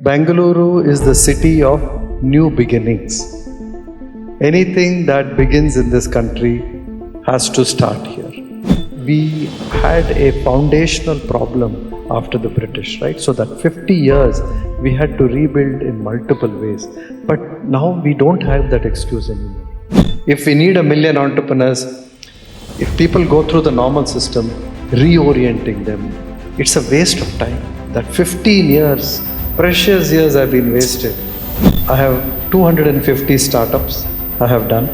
Bangalore is the city of new beginnings. Anything that begins in this country has to start here. We had a foundational problem after the British, right? So that 50 years we had to rebuild in multiple ways. But now we don't have that excuse anymore. If we need 1 million entrepreneurs, if people go through the normal system, reorienting them, it's a waste of time. That 15 years, precious years have been wasted. I have 250 startups I have done,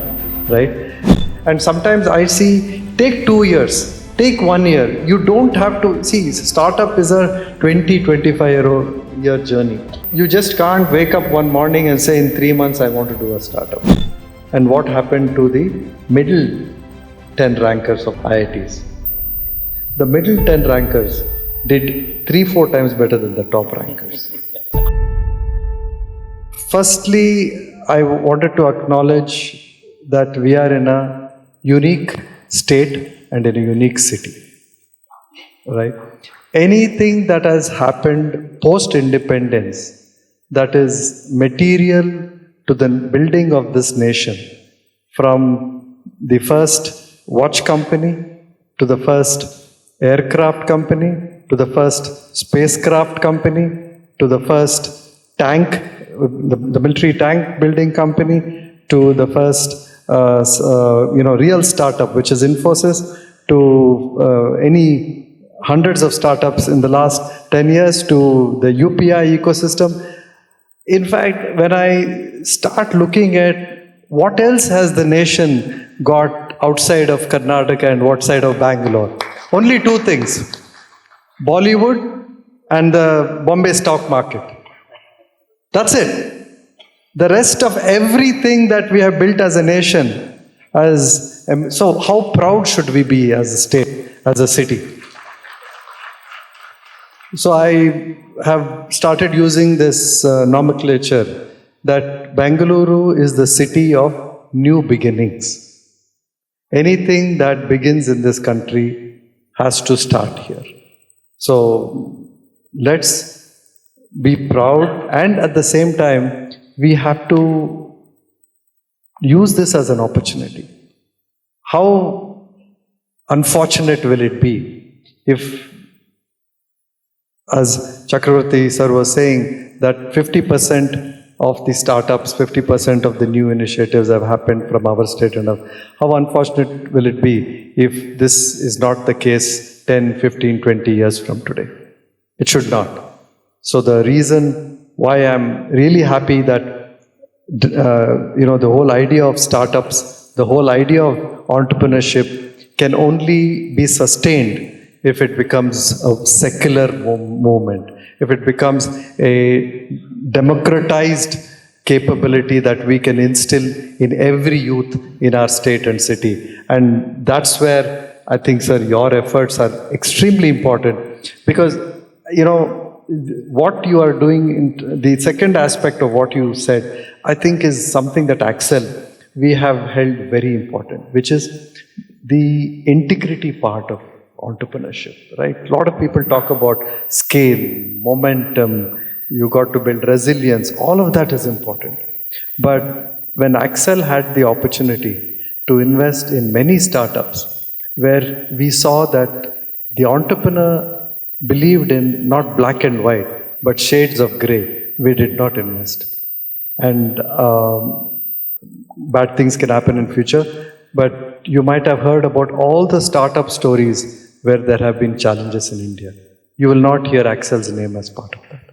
right? And sometimes I see, take 2 years, take 1 year. You don't have to, see, startup is a 20-25 year journey. You just can't wake up one morning and say, in 3 months I want to do a startup. And what happened to the middle 10 rankers of IITs? The middle 10 rankers did 3-4 times better than the top rankers. Firstly, I wanted to acknowledge that we are in a unique state and in a unique city, right? Anything that has happened post-independence that is material to the building of this nation, from the first watch company to the first aircraft company to the first spacecraft company to the first tank, the military tank building company, to the first real startup, which is Infosys, to any hundreds of startups in the last 10 years, to the UPI ecosystem. In fact, when I start looking at what else has the nation got outside of Karnataka and what side of Bangalore, only 2 things: Bollywood and the Bombay stock market. That's it. The rest of everything that we have built as a nation, so how proud should we be as a state, as a city? So I have started using this nomenclature that Bangalore is the city of new beginnings. Anything that begins in this country has to start here. So let's be proud, and at the same time, we have to use this as an opportunity. How unfortunate will it be if, as Chakravarthy sir was saying, that 50% of the startups, 50% of the new initiatives have happened from our state, and how unfortunate will it be if this is not the case 10, 15, 20 years from today? It should not. So the reason why I'm really happy that the whole idea of startups, the whole idea of entrepreneurship can only be sustained if it becomes a secular movement, if it becomes a democratized capability that we can instill in every youth in our state and city. And that's where I think, sir, your efforts are extremely important, because, what you are doing, the second aspect of what you said, I think is something that Axel, we have held very important, which is the integrity part of entrepreneurship, right? A lot of people talk about scale, momentum, you got to build resilience, all of that is important. But when Axel had the opportunity to invest in many startups, where we saw that the entrepreneur believed in not black and white, but shades of grey, we did not invest. And bad things can happen in future, but you might have heard about all the startup stories where there have been challenges in India. You will not hear Axel's name as part of that.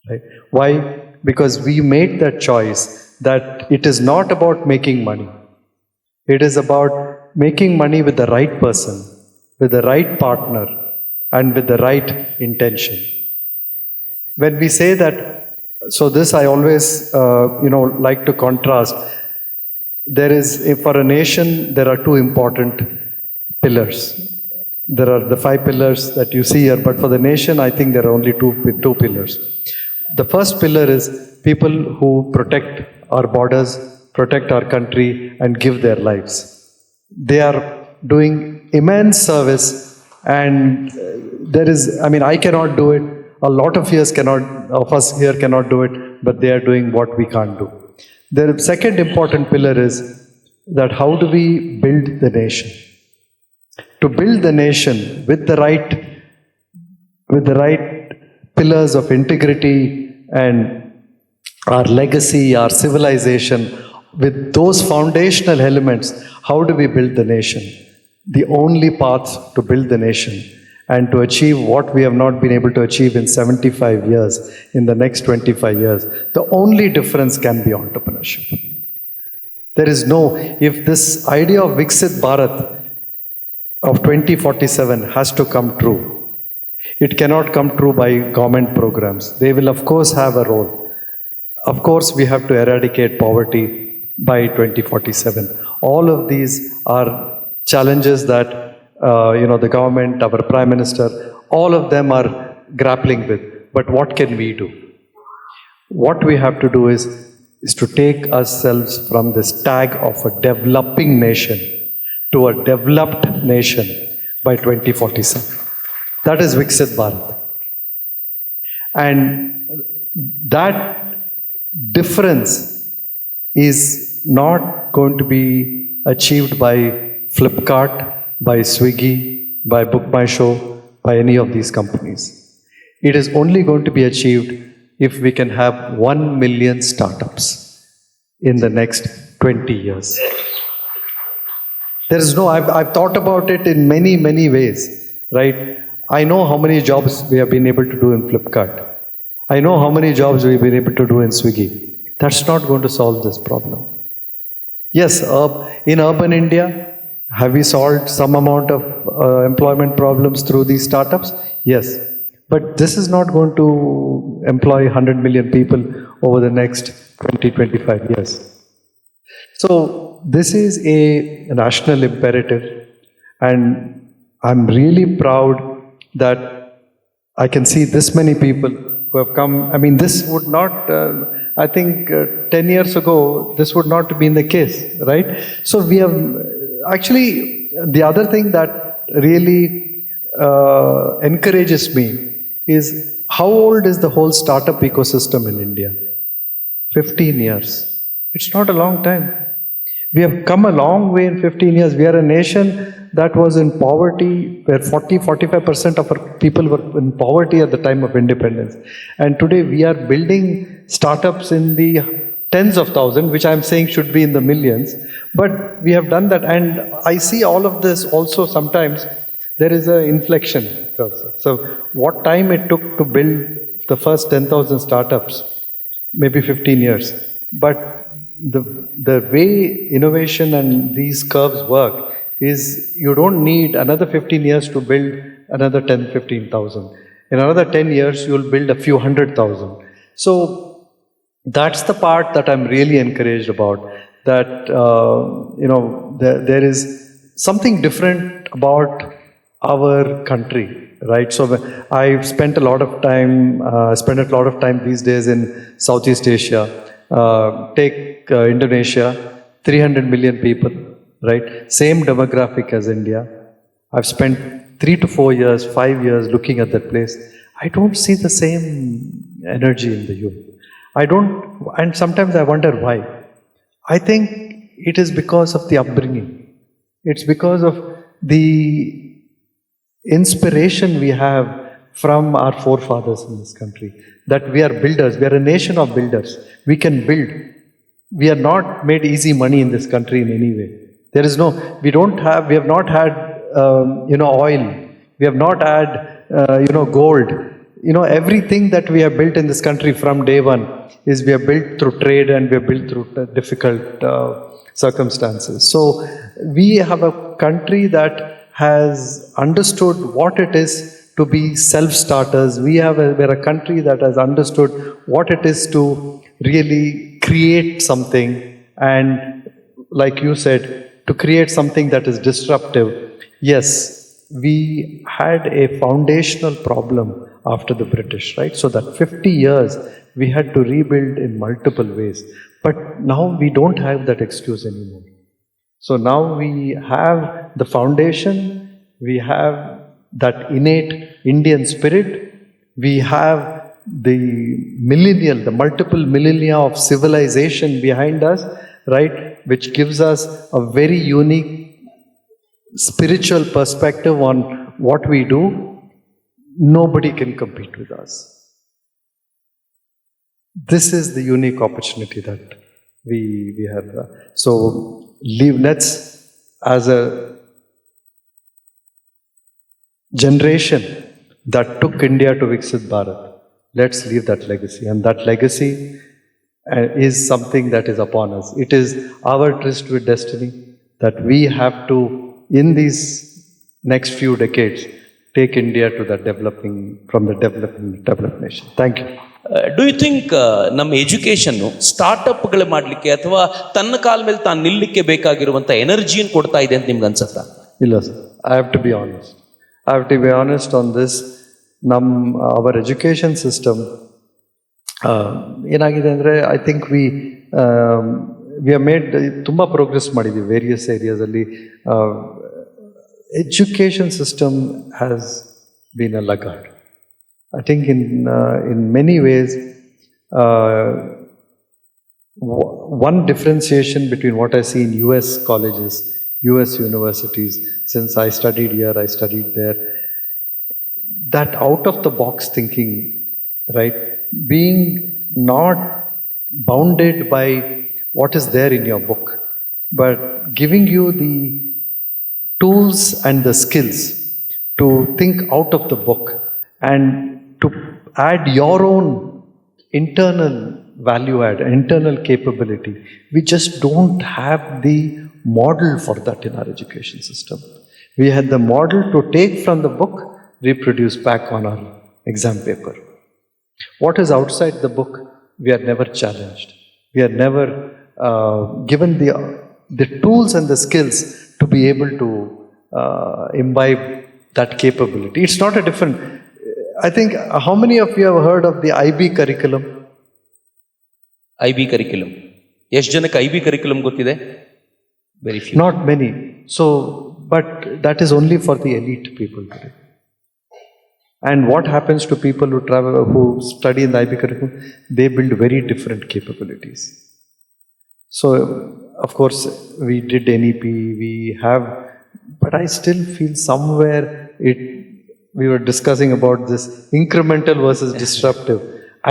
Right? Why? Because we made that choice that it is not about making money. It is about making money with the right person, with the right partner, and with the right intention. When we say that, so this I always like to contrast. There is, for a nation, there are 2 important pillars. There are the 5 pillars that you see here, but for the nation, I think there are only two pillars. The first pillar is people who protect our borders, protect our country, and give their lives. They are doing immense service, and I cannot do it. A lot of us here cannot do it, but they are doing what we can't do. The second important pillar is that how do we build the nation? To build the nation with the right pillars of integrity and our legacy, our civilization, with those foundational elements, how do we build the nation? The only path to build the nation and to achieve what we have not been able to achieve in 75 years, in the next 25 years, the only difference can be entrepreneurship. There is no, if this idea of Viksit Bharat of 2047 has to come true, it cannot come true by government programs. They will of course have a role. Of course we have to eradicate poverty by 2047. All of these are challenges that the government, our Prime Minister, all of them are grappling with. But what can we do? What we have to do is to take ourselves from this tag of a developing nation to a developed nation by 2047. That is Viksit Bharat. And that difference is not going to be achieved by Flipkart, by Swiggy, by Book My Show, by any of these companies. It is only going to be achieved if we can have 1 million startups in the next 20 years. There is no, I've thought about it in many, many ways, right? I know how many jobs we have been able to do in Flipkart. I know how many jobs we've been able to do in Swiggy. That's not going to solve this problem. Yes, in urban India, have we solved some amount of employment problems through these startups? Yes. But this is not going to employ 100 million people over the next 20-25 years. So this is a national imperative, and I'm really proud that I can see this many people who have come. I mean, this would not, I think 10 years ago, this would not have been the case, right? So we have, actually, the other thing that really encourages me is how old is the whole startup ecosystem in India? 15 years. It's not a long time. We have come a long way in 15 years. We are a nation that was in poverty, where 40-45% of our people were in poverty at the time of independence. And today we are building startups in the tens of thousands, which I'm saying should be in the millions. But we have done that. And I see all of this also sometimes. There is an inflection. So what time it took to build the first 10,000 startups? Maybe 15 years. But the way innovation and these curves work is you don't need another 15 years to build another 10-15,000. In another 10 years, you'll build a few 100,000. So that's the part that I'm really encouraged about. That, there is something different about our country, right? So I've spent a lot of time, these days in Southeast Asia. Take Indonesia, 300 million people, right? Same demographic as India. I've spent 3 to 4 years, 5 years looking at that place. I don't see the same energy in the youth. And sometimes I wonder why. I think it is because of the upbringing. It's because of the inspiration we have from our forefathers in this country, that we are builders. We are a nation of builders. We can build. We are not made easy money in this country in any way. There is no, we have not had, oil. We have not had, gold. Everything that we have built in this country from day one is we have built through trade and we have built through difficult circumstances. So we have a country that has understood what it is to be self-starters. We're a country that has understood what it is to really create something, and like you said, to create something that is disruptive. Yes, we had a foundational problem after the British, right? So that 50 years we had to rebuild in multiple ways. But now we don't have that excuse anymore. So now we have the foundation, we have that innate Indian spirit, We have the multiple millennia of civilization behind us, right, which gives us a very unique spiritual perspective on what we do. Nobody can compete with us. This is the unique opportunity that we have. So let's, as a generation that took India to Viksit Bharat, let's leave that legacy. And that legacy is something that is upon us. It is our tryst with destiny that we have to, in these next few decades, take India to the from the developed nation. Thank you. Do you think ನಮ್ಮ education ಸ್ಟಾರ್ಟಪ್ಗಳು ಮಾಡಲಿಕ್ಕೆ ಅಥವಾ ತನ್ನ ಕಾಲ ಮೇಲೆ ತಾನು ನಿಲ್ಲಕ್ಕೆ ಬೇಕಾಗಿರುವಂಥ ಎನರ್ಜಿಯನ್ನು ಕೊಡ್ತಾ ಇದೆ ಅಂತ ನಿಮ್ಗೆ ಅನ್ಸುತ್ತಾ? ಇಲ್ಲ sir, I have to be honest on this. Our education system ಏನಾಗಿದೆ ಅಂದರೆ, I think we have made ತುಂಬ ಪ್ರೋಗ್ರೆಸ್ ಮಾಡಿದ್ದೀವಿ various ಏರಿಯಾಸಲ್ಲಿ. Education system has been a laggard. I think in many ways, one differentiation between what I see in US colleges, US universities, since I studied here, I studied there, that out of the box thinking, right, being not bounded by what is there in your book, but giving you the tools and the skills to think out of the book and to add your own internal value add, internal capability. We just don't have the model for that in our education system. We had the model to take from the book, reproduce back on our exam paper. What is outside the book, we are never challenged. We are never given the tools and the skills to be able to imbibe that capability. It's not a different... I think, how many of you have heard of the IB curriculum? IB curriculum. ಎಷ್ಟು ಜನಕ್ಕೆ IB curriculum ಗೊತ್ತಿದೆ? Very few. Not many. So, but that is only for the elite people today. And what happens to people who study in the IB curriculum? They build very different capabilities. So, of course, we did NEP, we have, but I still feel somewhere we were discussing about this incremental versus disruptive.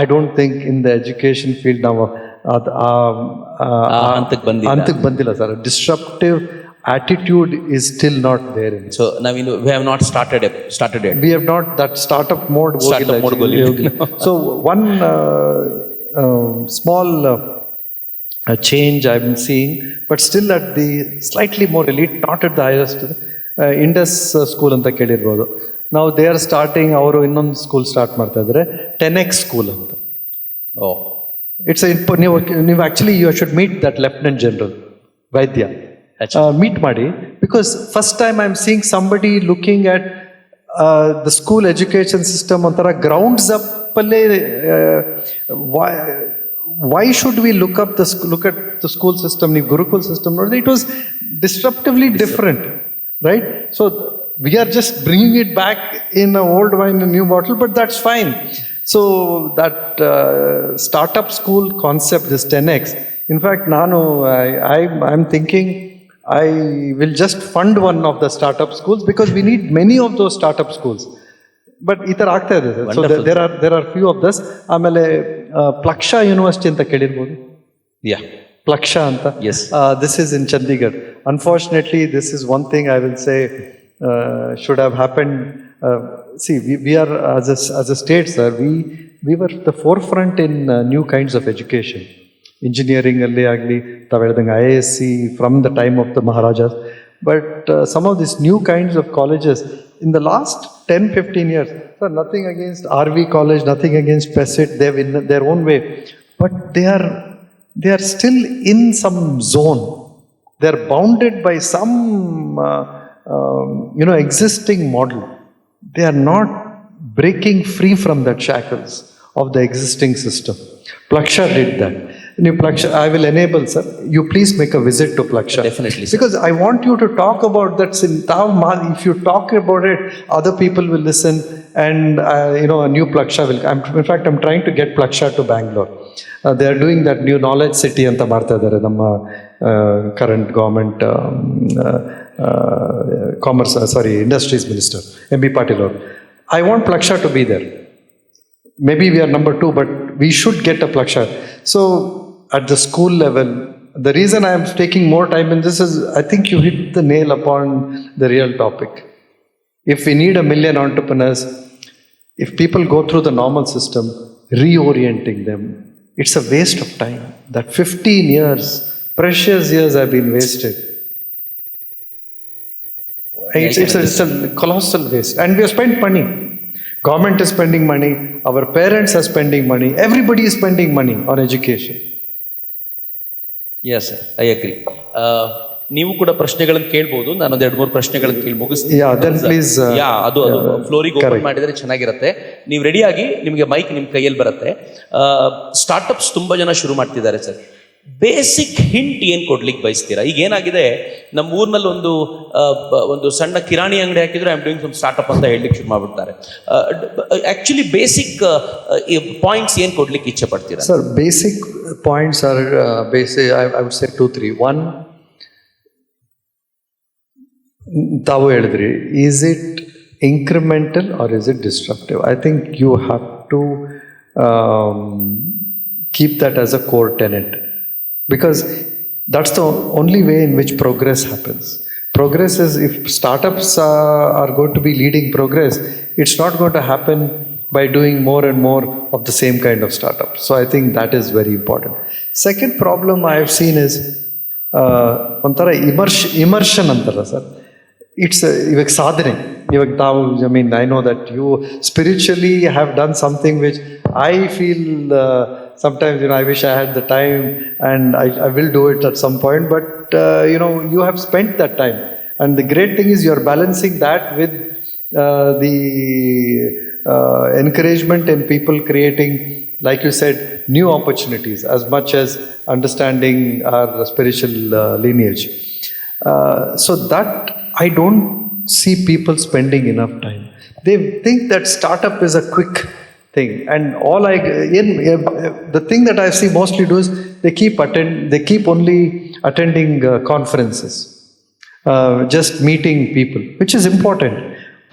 I don't think in the education field now, antike bandila sir. Disruptive attitude is still not there. So now we have not started yet. We have not, that startup mode. So one small change I've been seeing, but still at the slightly more elite, not at the highest. Indus school anta kelirbodu. Now they are starting, ಅವರು ಇನ್ನೊಂದು school start ಮಾಡ್ತಾ ಇದ್ದಾರೆ, 10x school ಅಂತ. It's ನೀವು actually you should meet that lieutenant general Vaidya, meet ಮಾಡಿ, because first time I am seeing somebody looking at the school education system ಒಂಥರ grounds up ಅಲ್ಲೇ. Why should we look at the school system? ನೀವು gurukul system ನೋಡಿದ್ರೆ it was disruptively different, right? So we are just bringing it back in an old wine in a new bottle, but that's fine. So that startup school concept, this 10x, in fact, I'm thinking I will just fund one of the startup schools, because we need many of those startup schools. But itar aagta ide. So there are few of this. Amele Plaksha University anta kelirbodu. Yeah. Plaksha anta. Yes. This is in Chandigarh. Unfortunately, this is one thing I will say should have happened. See, we are as a state, sir, we were the forefront in new kinds of education. Engineering alli agli tavedang IISc from the time of the Maharajas. But some of these new kinds of colleges in the last 10-15 years, sir, nothing against RV College, nothing against PESIT, they have in their own way, but they are still in some zone. They are bounded by some existing model. They are not breaking free from the shackles of the existing system. Plaksha did that. ನೀವು Plaksha, I will enable, sir. You please make a visit to Plaksha. Definitely, sir. Because I want you to talk about that. If you talk about it, other people will listen, and a new Plaksha will. In fact, I'm trying to get Plaksha to Bangalore. They are doing that new knowledge city anta ಮಾಡ್ತಾ ಇದ್ದಾರೆ ನಮ್ಮ current government industries minister M.B. Patil. I want Plaksha to be there. Maybe we are number 2, but we should get a Plaksha. So at the school level, the reason I am taking more time in this is, I think you hit the nail upon the real topic. If we need 1 million entrepreneurs, if people go through the normal system, reorienting them, it's a waste of time. That 15 years, precious years have been wasted. It's a colossal waste. And we have spent money. Government is spending money, our parents are spending money, everybody is spending money on education. Yes, sir, I agree. ನೀವು ಕೂಡ ಪ್ರಶ್ನೆಗಳನ್ನು ಕೇಳ್ಬೋದು. ನಾನು 2-3 ಪ್ರಶ್ನೆಗಳನ್ನು ಕೇಳಿ ಮುಗಿಸ್ತೀನಿ. Then please. ಅದು ಫ್ಲೋರಿಗೆ open ಮಾಡಿದರೆ ಚೆನ್ನಾಗಿರುತ್ತೆ. ನೀವು ರೆಡಿಯಾಗಿ, ನಿಮಗೆ ಮೈಕ್ ನಿಮ್ಮ ಕೈಯಲ್ಲಿ ಬರುತ್ತೆ. ಸ್ಟಾರ್ಟ್ಅಪ್ಸ್ ತುಂಬ ಜನ ಶುರು ಮಾಡ್ತಿದ್ದಾರೆ ಸರ್. ಬೇಸಿಕ್ ಹಿಂಟ್ ಏನು ಕೊಡ್ಲಿಕ್ಕೆ ಬಯಸ್ತೀರಾ? ಈಗ ಏನಾಗಿದೆ, ನಮ್ಮ ಊರಿನಲ್ಲಿ ಒಂದು ಸಣ್ಣ ಕಿರಾಣಿ ಅಂಗಡಿ ಹಾಕಿದ್ರೆ I am doing some startup ಅಂತ ಹೇಳಲಿಕ್ಕೆ ಶುರು ಮಾಡ್ಬಿಡ್ತಾರೆ. ಆಕ್ಚುಲಿ ಬೇಸಿಕ್ ಪಾಯಿಂಟ್ಸ್ ಏನು ಕೊಡ್ಲಿಕ್ಕೆ ಇಚ್ಛೆ ಪಡ್ತೀರಾ? Sir, basic points are I would say 2-3. 1, ತಾವು ಹೇಳಿದ್ರಿ, is it incremental or is it disruptive? I think you have to keep that as a core tenet, because that's the only way in which progress happens. Progress is, if startups are going to be leading progress, it's not going to happen by doing more and more of the same kind of startup. So I think that is very important. Second problem I have seen is ಒಂಥರ immersion ಅಂತಾರ sir. It's ಇವಾಗ ಸಾಧನೆ, ಇವಾಗ ತಾವು, I mean, I know that you spiritually have done something which I feel sometimes, I wish I had the time, and I will do it at some point, but you have spent that time, and the great thing is you are balancing that with the encouragement in people creating, like you said, new opportunities, as much as understanding our spiritual lineage. So that I don't see people spending enough time. They think that startup is a quick thing, and the thing that I see mostly do is they keep only attending conferences, just meeting people, which is important.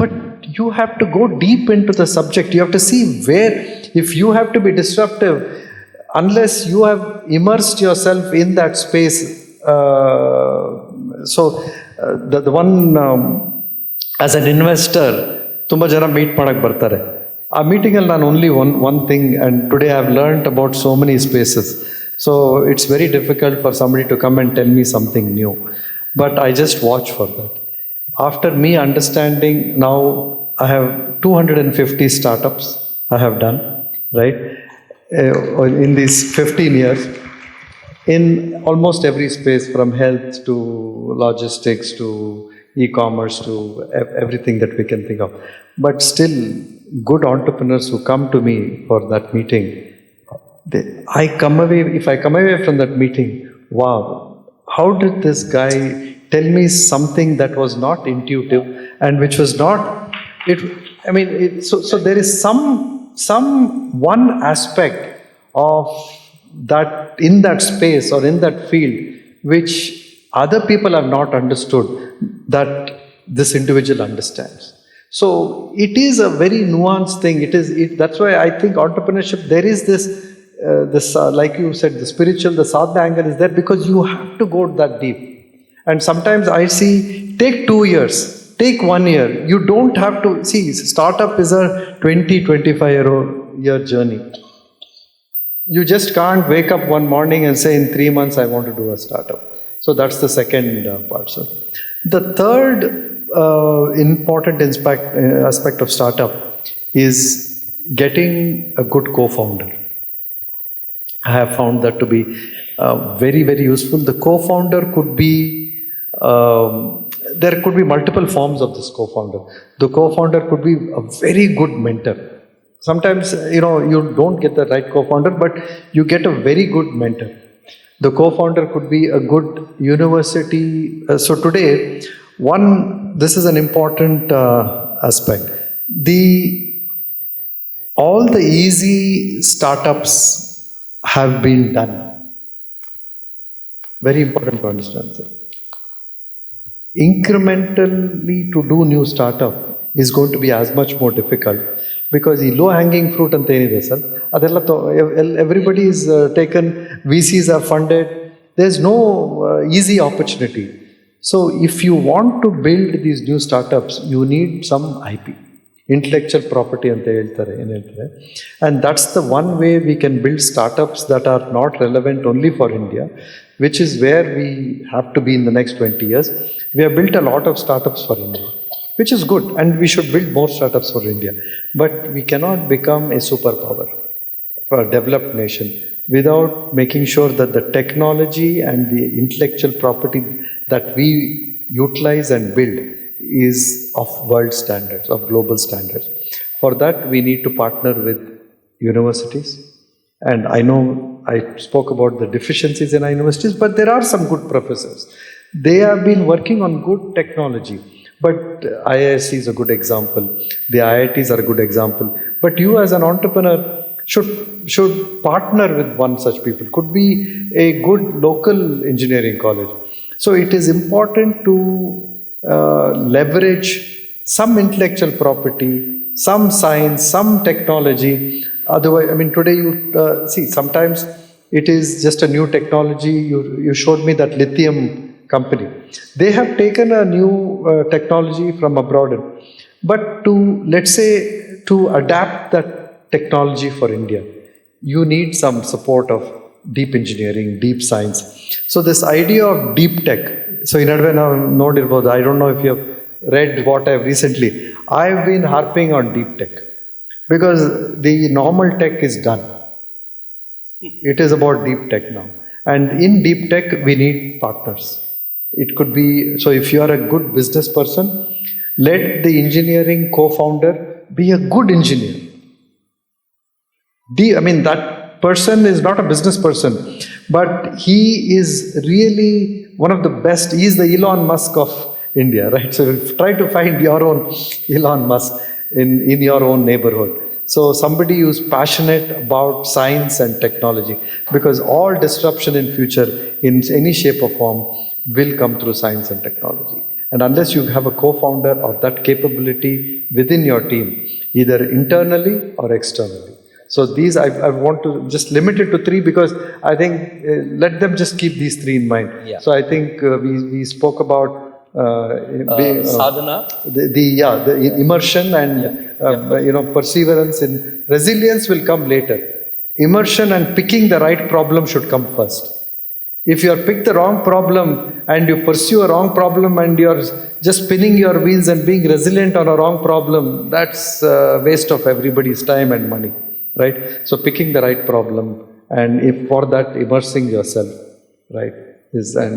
But you have to go deep into the subject. You have to see where, if you have to be disruptive, unless you have immersed yourself in that space. The one, as an investor, ತುಂಬ ಜನ meet ಮಾಡಕ್ಕೆ ಬರ್ತಾರೆ. ಆ ಮೀಟಿಂಗಲ್ಲಿ ನಾನು only one thing, and today I have learned about so many spaces. So it's very difficult for somebody to come and tell me something new. But I just watch for that. After me understanding, now I have 250 startups I have done, right, in these 15 years. In almost every space, from health to logistics to e-commerce to everything that we can think of. But still, good entrepreneurs who come to me for that meeting, if I come away from that meeting, wow, how did this guy tell me something that was not intuitive and which was not, so there is some one aspect of that in that space or in that field which other people have not understood that this individual understands. So it is a very nuanced thing. That's why I think entrepreneurship, there is this like you said, the spiritual, the sadhana angle is there, because you have to go that deep. And sometimes I see, take 2 years, take 1 year. You don't have to see, startup is a 20-25 year journey. You just can't wake up one morning and say, in 3 months I want to do a startup. So that's the second part. So the third important aspect of startup is getting a good co-founder. I have found that to be very, very useful. The co-founder could be, there could be multiple forms of this co-founder. The co-founder could be a very good mentor. Sometimes, you don't get the right co-founder, but you get a very good mentor. The co-founder could be a good university. So today, this is an important aspect. All the easy startups have been done. Very important to understand, sir. Incrementally to do new startup is going to be as much more difficult, because the low hanging fruit anta enide sir, adella everybody is taken, VCs are funded, there's no easy opportunity. So if you want to build these new startups, you need some IP, intellectual property anta heltare, and that's the one way we can build startups that are not relevant only for India, which is where we have to be in the next 20 years. We have built a lot of startups for India, which is good, and we should build more startups for India. But we cannot become a superpower for a developed nation without making sure that the technology and the intellectual property that we utilize and build is of world standards, of global standards. For that, we need to partner with universities. And I know I spoke about the deficiencies in our universities, but there are some good professors. They have been working on good technology. But IISc is a good example. The IITs are a good example. But you as an entrepreneur should partner with one such people. Could be a good local engineering college. So it is important to leverage some intellectual property, some science, some technology. Otherwise, today you see, sometimes it is just a new technology. You showed me that lithium company. They have taken a new technology from abroad, but let's say, to adapt that technology for India, you need some support of deep engineering, deep science. So this idea of deep tech, so in advance now nodirbodu, I don't know if you have read what I have recently. I have been harping on deep tech, because the normal tech is done. It is about deep tech now. And in deep tech, we need partners. It could be, so if you are a good business person, let the engineering co-founder be a good engineer. That person is not a business person, but he is really one of the best. He is the Elon Musk of India, right? So try to find your own Elon Musk in your own neighborhood. So somebody who's passionate about science and technology, because all disruption in future, in any shape or form, will come through science and technology. And unless you have a co-founder or that capability within your team, either internally or externally. So these, I want to just limit it to 3, because I think let them just keep these 3 in mind. Yeah. So I think we spoke about sadhana, the immersion and perseverance, and resilience will come later. Immersion and picking the right problem should come first. If you are picked the wrong problem and you pursue a wrong problem and you are just spinning your wheels and being resilient on a wrong problem, that's a waste of everybody's time and money, right? So picking the right problem, and if for that immersing yourself, right, is and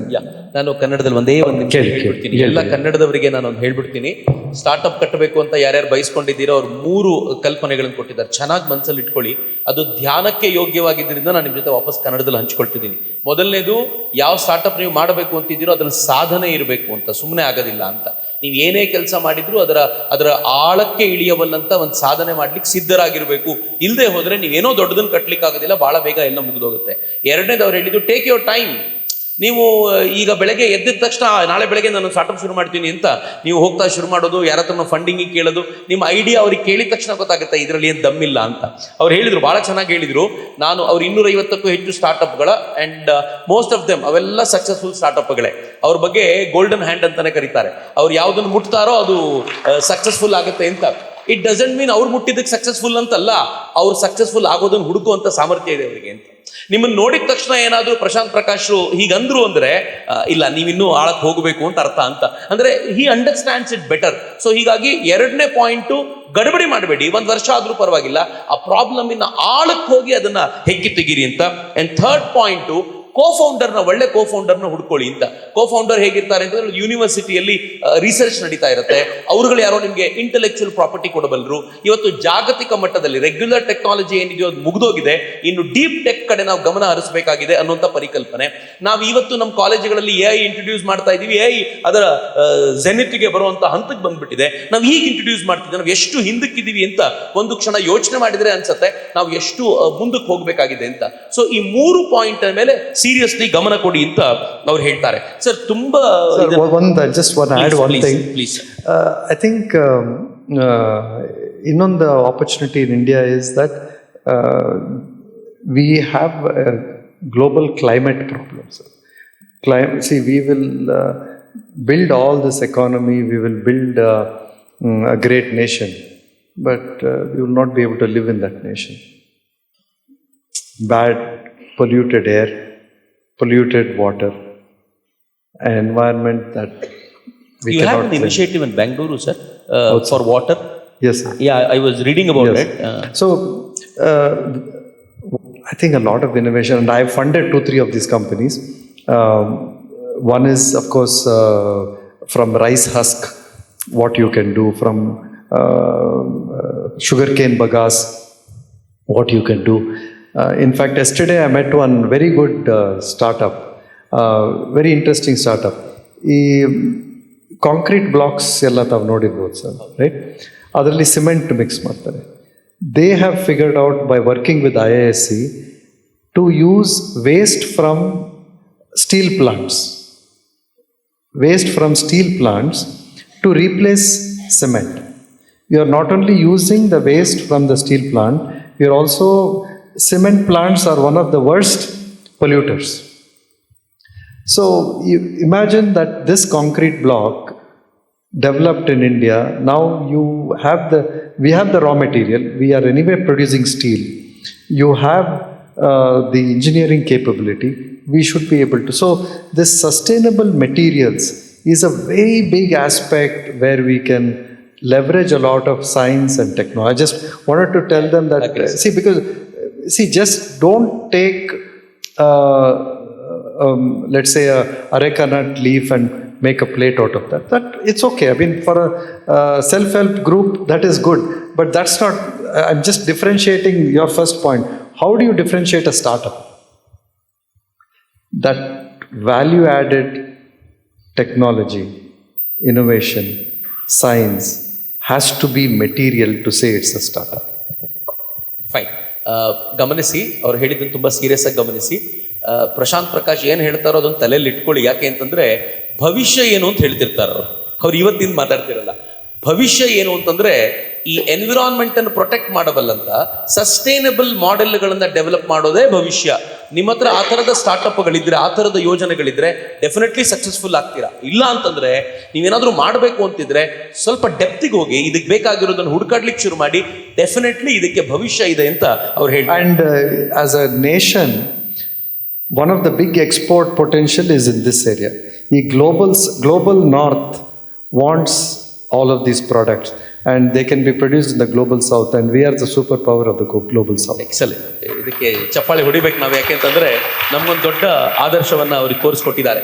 ನಾನು ಕನ್ನಡದಲ್ಲಿ ಒಂದೇ ಒಂದು ನಿಮಿಷ ಹೇಳ್ಬಿಡ್ತೀನಿ. ಎಲ್ಲ ಕನ್ನಡದವರಿಗೆ ನಾನು ಒಂದು ಹೇಳ್ಬಿಡ್ತೀನಿ. ಸ್ಟಾರ್ಟ್ಅಪ್ ಕಟ್ಟಬೇಕು ಅಂತ ಯಾರ್ಯಾರು ಬಯಸ್ಕೊಂಡಿದ್ದೀರೋ ಅವ್ರು 3 ಕಲ್ಪನೆಗಳನ್ನು ಕೊಟ್ಟಿದ್ದಾರೆ. ಚೆನ್ನಾಗಿ ಮನಸ್ಸಲ್ಲಿ ಇಟ್ಕೊಳ್ಳಿ. ಅದು ಧ್ಯಾನಕ್ಕೆ ಯೋಗ್ಯವಾಗಿದ್ದರಿಂದ ನಾನು ನಿಮ್ಮ ಜೊತೆ ವಾಪಸ್ ಕನ್ನಡದಲ್ಲಿ ಹಂಚ್ಕೊಳ್ತಿದ್ದೀನಿ. ಮೊದಲನೇದು, ಯಾವ ಸ್ಟಾರ್ಟ್ಅಪ್ ನೀವು ಮಾಡಬೇಕು ಅಂತಿದ್ದೀರೋ ಅದ್ರಲ್ಲಿ ಸಾಧನೆ ಇರಬೇಕು ಅಂತ, ಸುಮ್ಮನೆ ಆಗೋದಿಲ್ಲ ಅಂತ. ನೀವು ಏನೇ ಕೆಲಸ ಮಾಡಿದ್ರು ಅದರ ಆಳಕ್ಕೆ ಇಳಿಯವಲ್ಲಂತ ಒಂದು ಸಾಧನೆ ಮಾಡ್ಲಿಕ್ಕೆ ಸಿದ್ಧರಾಗಿರ್ಬೇಕು. ಇಲ್ಲದೆ ಹೋದ್ರೆ ನೀವೇನೋ ದೊಡ್ಡದನ್ನು ಕಟ್ಲಿಕ್ಕೆ ಆಗೋದಿಲ್ಲ, ಬಹಳ ಬೇಗ ಎಲ್ಲ ಮುಗಿದೋಗುತ್ತೆ. ಎರಡನೇದು ಅವ್ರು ಹೇಳಿದ್ದು, ಟೇಕ್ ಯುವರ್ ಟೈಮ್. ನೀವು ಈಗ ಬೆಳಗ್ಗೆ ಎದ್ದಿದ ತಕ್ಷಣ ನಾಳೆ ಬೆಳಗ್ಗೆ ನಾನು ಸ್ಟಾರ್ಟ್ಅಪ್ ಶುರು ಮಾಡ್ತೀನಿ ಅಂತ ನೀವು ಹೋಗ್ತಾ ಶುರು ಮಾಡೋದು, ಯಾರ ಹತ್ರ ಫಂಡಿಂಗ್ ಕೇಳೋದು, ನಿಮ್ಮ ಐಡಿಯಾ ಅವ್ರಿಗೆ ಕೇಳಿದ ತಕ್ಷಣ ಗೊತ್ತಾಗುತ್ತೆ ಇದರಲ್ಲಿ ಏನು ದಮ್ಮಿಲ್ಲ ಅಂತ. ಅವ್ರು ಹೇಳಿದ್ರು, ಬಹಳ ಚೆನ್ನಾಗಿ ಹೇಳಿದ್ರು. ಅವ್ರು 250ಕ್ಕೂ ಹೆಚ್ಚು ಸ್ಟಾರ್ಟ್ಅಪ್ಗಳ, ಅಂಡ್ ಮೋಸ್ಟ್ ಆಫ್ ದೆಮ್ ಅವೆಲ್ಲ ಸಕ್ಸಸ್ಫುಲ್ ಸ್ಟಾರ್ಟ್ಅಪ್ಗಳೇ. ಅವ್ರ ಬಗ್ಗೆ ಗೋಲ್ಡನ್ ಹ್ಯಾಂಡ್ ಅಂತಾನೆ ಕರೀತಾರೆ. ಅವ್ರು ಯಾವುದನ್ನು ಮುಟ್ತಾರೋ ಅದು ಸಕ್ಸಸ್ಫುಲ್ ಆಗುತ್ತೆ ಅಂತ. ಇಟ್ ಡಸಂಟ್ ಮೀನ್ ಅವ್ರು ಮುಟ್ಟಿದ್ದಕ್ಕೆ ಸಕ್ಸಸ್ಫುಲ್ ಅಂತಲ್ಲ, ಅವ್ರು ಸಕ್ಸಸ್ಫುಲ್ ಆಗೋದನ್ನು ಹುಡುಕುವಂತ ಸಾಮರ್ಥ್ಯ ಇದೆ ಅವರಿಗೆ ಅಂತ. ನಿಮ್ಮನ್ನು ನೋಡಿದ ತಕ್ಷಣ ಏನಾದರೂ ಪ್ರಕಾಶ್ ಹೀಗಂದ್ರು ಅಂದ್ರೆ ಇಲ್ಲ, ನೀವಿನ್ನೂ ಆಳಕ್ಕೆ ಹೋಗಬೇಕು ಅಂತ ಅರ್ಥ ಅಂತ. ಅಂದ್ರೆ ಹಿ ಅಂಡರ್ಸ್ಟ್ಯಾಂಡ್ಸ್ ಇಟ್ ಬೆಟರ್. ಸೊ ಹೀಗಾಗಿ 2ನೇ ಪಾಯಿಂಟು, ಗಡಬಡಿ ಮಾಡಬೇಡಿ. 1 ವರ್ಷ ಆದ್ರೂ ಪರವಾಗಿಲ್ಲ, ಆ ಪ್ರಾಬ್ಲಮ್ ಇನ್ನ ಆಳಕ್ಕೆ ಹೋಗಿ ಅದನ್ನ ಹೆಕ್ಕಿ ತೆಗೀರಿ ಅಂತ. ಅಂಡ್ 3rd ಪಾಯಿಂಟು, ಒಳ್ಳೆ ಕೋ ಫೌಂಡರ್ನ ಹುಡ್ಕೊಳ್ಳಿ ಅಂತ. ಕೋ ಫೌಂಡರ್ ಹೇಗಿರ್ತಾರೆ ಅಂತಂದ್ರೆ ಯೂನಿವರ್ಸಿಟಿಯಲ್ಲಿ ರಿಸರ್ಚ್ ನಡೀತಾ ಇರುತ್ತೆ, ಅವ್ರುಗಳು ಯಾರೋ ನಿಮ್ಗೆ ಇಂಟೆಲೆಕ್ಚುಯಲ್ ಪ್ರಾಪರ್ಟಿ ಕೊಡಬಲ್ಲರು. ಇವತ್ತು ಜಾಗತಿಕ ಮಟ್ಟದಲ್ಲಿ ರೆಗ್ಯುಲರ್ ಟೆಕ್ನಾಲಜಿ ಏನಿದೆಯೋ ಅದು ಮುಗಿದೋಗಿದೆ, ಇನ್ನು ಡೀಪ್ ಟೆಕ್ ಕಡೆ ನಾವು ಗಮನ ಹರಿಸಬೇಕಾಗಿದೆ ಅನ್ನುವಂಥ ಪರಿಕಲ್ಪನೆ. ನಾವು ಇವತ್ತು ನಮ್ಮ ಕಾಲೇಜುಗಳಲ್ಲಿ AI ಇಂಟ್ರೊಡ್ಯೂಸ್ ಮಾಡ್ತಾ ಇದೀವಿ, AI ಅದರ ಜೆನಿಟ್ಗೆ ಬರುವಂತ ಹಂತಕ್ಕೆ ಬಂದ್ಬಿಟ್ಟಿದೆ. ನಾವು ಈಗ ಇಂಟ್ರೊಡ್ಯೂಸ್ ಮಾಡ್ತಿದ್ದೆ, ನಾವು ಎಷ್ಟು ಹಿಂದಕ್ಕಿದೀವಿ ಅಂತ ಒಂದು ಕ್ಷಣ ಯೋಚನೆ ಮಾಡಿದ್ರೆ ಅನ್ಸತ್ತೆ ನಾವು ಎಷ್ಟು ಮುಂದಕ್ಕೆ ಹೋಗ್ಬೇಕಾಗಿದೆ ಅಂತ. ಸೊ ಈ 3 ಪಾಯಿಂಟ್ ಮೇಲೆ ಸೀರಿಯಸ್ಲಿ ಗಮನ ಕೊಡಿ ಅಂತ ಅವ್ರು ಹೇಳ್ತಾರೆ. ಸರ್ ತುಂಬಾ ಪ್ಲೀಸ್. I think ಇನ್ನೊಂದು opportunity in India is that we have global climate problems. See, we will build all this economy, we will build a great nation, but we will not be able to live in that nation. Bad, polluted air, polluted water, an environment that we you cannot have an initiative in Bangalore, sir, for water. Yes, sir. Yeah, I was reading about Yes. it. So I think a lot of innovation, and I have funded 2-3 of these companies. One is, of course, from rice husk, what you can do, from sugarcane bagasse, what you can do. In fact, yesterday I met one very good startup, very interesting startup. ಈ concrete blocks ಎಲ್ಲ ತಾವು ನೋಡಿರ್ಬೋದು sir, right? ಅದರಲ್ಲಿ cement mix ಮಾಡ್ತಾರೆ. They have figured out by working with IISc to use waste from steel plants, to replace cement. You are not only using the waste from the steel plant, you are also, cement plants are one of the worst polluters. So you imagine that this concrete block developed in India, now we have the raw material, we are anyway producing steel, you have the engineering capability, we should be able to. So this sustainable materials is a very big aspect where we can leverage a lot of science and technology. I just wanted to tell them that, just don't take let's say a areca nut leaf and make a plate out of that. That it's okay. I mean, for a self-help group, that is good. But that's not, I'm just differentiating your first point. How do you differentiate a startup? That value-added technology, innovation, science has to be material to say it's a startup. Fine. ಗಮನಿಸಿ, ಅವ್ರು ಹೇಳಿದ್ದನ್ನು ತುಂಬ serious ಆಗಿ ಗಮನಿಸಿ. ಪ್ರಶಾಂತ್ ಪ್ರಕಾಶ್ ಏನು ಹೇಳ್ತಾರೋ ಅದನ್ನು ತಲೆಯಲ್ಲಿ ಇಟ್ಕೊಳ್ಳಿ. ಯಾಕೆ ಅಂತಂದ್ರೆ ಭವಿಷ್ಯ ಏನು ಅಂತ ಹೇಳ್ತಿರ್ತಾರೆ ಅವ್ರು ಇವತ್ತಿಂದ ಮಾತಾಡ್ತಿರಲ್ಲ. ಭವಿಷ್ಯ ಏನು ಅಂತಂದ್ರೆ ಈ ಎನ್ವಿರಾನ್ಮೆಂಟ್ ಅನ್ನು ಪ್ರೊಟೆಕ್ಟ್ ಮಾಡಬಲ್ಲಂತ ಸಸ್ಟೈನಬಲ್ ಮಾಡೆಲ್ಗಳನ್ನ ಡೆವಲಪ್ ಮಾಡೋದೇ ಭವಿಷ್ಯ. ನಿಮ್ಮ ಹತ್ರ ಆ ಥರದ ಸ್ಟಾರ್ಟ್ಅಪ್ಗಳಿದ್ರೆ, ಆ ಥರದ ಯೋಜನೆಗಳಿದ್ರೆ ಡೆಫಿನೆಟ್ಲಿ ಸಕ್ಸಸ್ಫುಲ್ ಆಗ್ತೀರಾ. ಇಲ್ಲ ಅಂತಂದ್ರೆ ನೀವೇನಾದ್ರೂ ಮಾಡಬೇಕು ಅಂತಿದ್ರೆ ಸ್ವಲ್ಪ ಡೆಪ್ತಿಗೆ ಹೋಗಿ ಇದಕ್ಕೆ ಬೇಕಾಗಿರೋದನ್ನು ಹುಡುಕಾಡ್ಲಿಕ್ಕೆ ಶುರು ಮಾಡಿ. ಡೆಫಿನೆಟ್ಲಿ ಇದಕ್ಕೆ ಭವಿಷ್ಯ ಇದೆ ಅಂತ ಅವ್ರು ಹೇಳ್ತಾರೆ. And as a nation, one of the big export potential is in this area. The global north wants all of these products, and they can be produced in the global south, and we are the superpower of the global south. Excellent. ಇದಕ್ಕೆ ಚಪ್ಪಾಳೆ ಹೊಡಿಬೇಕು ನಾವು. ಯಾಕೆಂತಂದ್ರೆ ನಮ್ಗೊಂದು ದೊಡ್ಡ ಆದರ್ಶವನ್ನ ಅವ್ರಿಗೆ ತೋರಿಸ್ಕೊಟ್ಟಿದ್ದಾರೆ.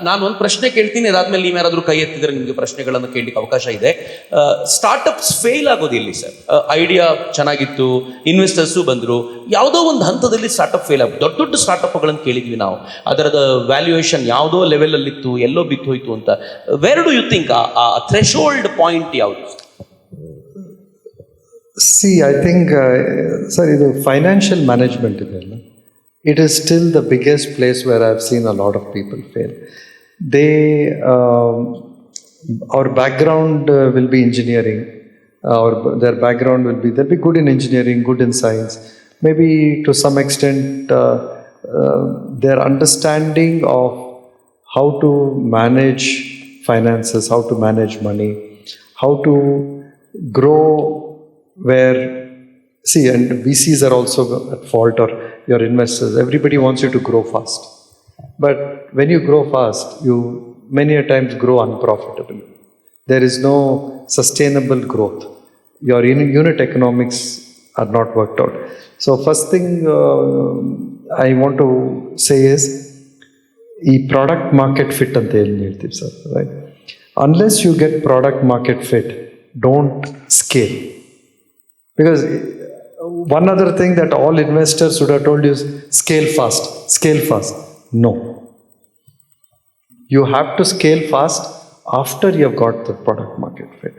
ನಾನು ಒಂದು ಪ್ರಶ್ನೆ ಕೇಳ್ತೀನಿ, ಅದಾದ್ಮೇಲೆ ನೀವು ಯಾರಾದ್ರೂ ಕೈ ಎತ್ತಿದ್ರೆ ನಿಮಗೆ ಪ್ರಶ್ನೆಗಳನ್ನು ಕೇಳಲಿಕ್ಕೆ ಅವಕಾಶ ಇದೆ. ಸ್ಟಾರ್ಟ್ಅಪ್ಸ್ ಫೇಲ್ ಆಗೋದಿಲ್ಲ ಸರ್. ಐಡಿಯಾ ಚೆನ್ನಾಗಿತ್ತು, ಇನ್ವೆಸ್ಟರ್ಸು ಬಂದರು, ಯಾವುದೋ ಒಂದು ಹಂತದಲ್ಲಿ ಸ್ಟಾರ್ಟ್ಅಪ್ ಫೇಲ್ ಆಗುತ್ತೆ. ದೊಡ್ಡ ದೊಡ್ಡ ಸ್ಟಾರ್ಟ್ಅಪ್ಗಳನ್ನು ಕೇಳಿದ್ವಿ ನಾವು, ಅದರದ ವ್ಯಾಲ್ಯೂಯೇಷನ್ ಯಾವುದೋ ಲೆವೆಲಲ್ಲಿತ್ತು, ಎಲ್ಲೋ ಬಿತ್ತು ಹೋಯ್ತು ಅಂತ. ವೇರ್ ಡು ಯು ಥಿಂಕ್ ಆ ಥ್ರೆಶೋಲ್ಡ್ ಪಾಯಿಂಟ್ ಯಾವುದು? See, I think, sir, the financial management is there. It is still the biggest place where I've seen a lot of people fail. Our background will be engineering, their background will be, they'll be good in engineering, good in science. Maybe to some extent, their understanding of how to manage finances, how to manage money, how to grow. Where, see, and VCs are also at fault, or your investors, everybody wants you to grow fast. But when you grow fast, you many a times grow unprofitably. There is no sustainable growth. Your unit economics are not worked out. So first thing I want to say is, ಈ product market fit ಅಂತ ಏನು ಹೇಳ್ತೀವಿ sir, right? Unless you get product market fit, don't scale. Because one other thing that all investors should have told you is scale fast, scale fast. No. You have to scale fast after you have got the product market fit.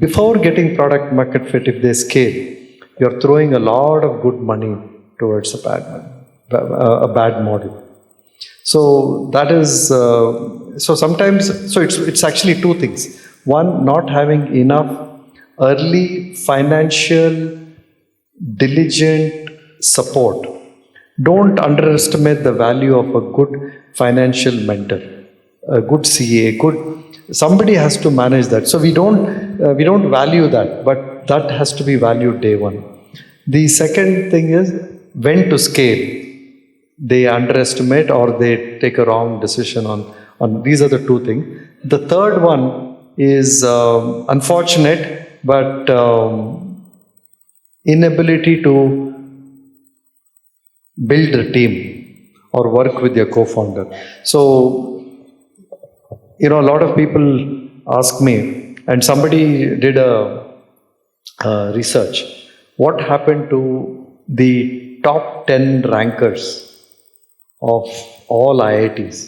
Before getting product market fit, if they scale, you are throwing a lot of good money towards a bad model. So that is, so sometimes, so it's actually two things. One, not having enough early financial diligent support. Don't underestimate the value of a good financial mentor, a good CA, somebody has to manage that. So we don't value that, but that has to be valued day one. The second thing is when to scale. They underestimate or they take a wrong decision on these are the two things. The third one is unfortunate, but inability to build a team or work with your co-founder. So, a lot of people ask me, and somebody did a research, what happened to the top 10 rankers of all IITs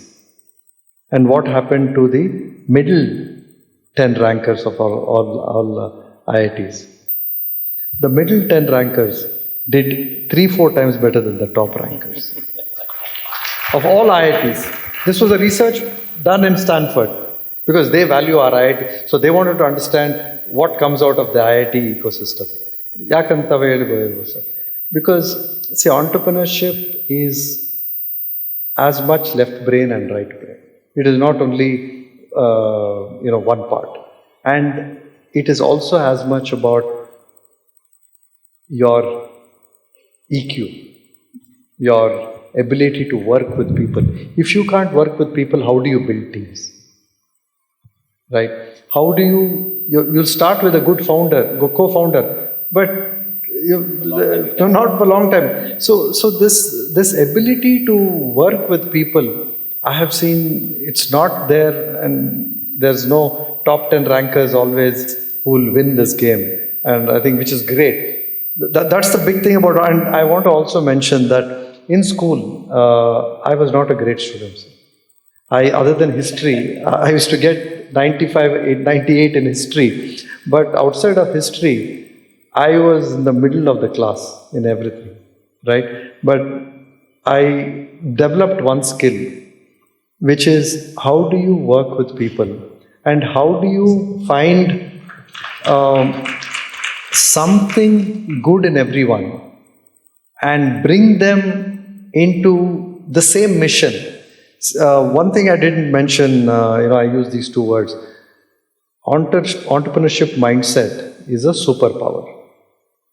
and what happened to the middle 10 rankers of all IITs. The middle 10 rankers did 3-4 times better than the top rankers of all IITs. This was a research done in Stanford because they value our IIT. So they wanted to understand what comes out of the IIT ecosystem. Because see, entrepreneurship is as much left brain and right brain. It is not only one part, and it is also as much about your EQ, your ability to work with people. If you can't work with people, how do you build teams? Right? How do you'll start with a good co-founder, but not for a long time. So this ability to work with people, I have seen it's not there, and there's no top 10 rankers always who will win this game, and I think which is great. That's the big thing about, and I want to also mention that in school, I was not a great student. Other than history, I used to get 95, 98 in history, but outside of history, I was in the middle of the class in everything, right? But I developed one skill, which is how do you work with people and how do you find something good in everyone and bring them into the same mission. One thing I didn't mention, I use these two words. Entrepreneurship mindset is a superpower.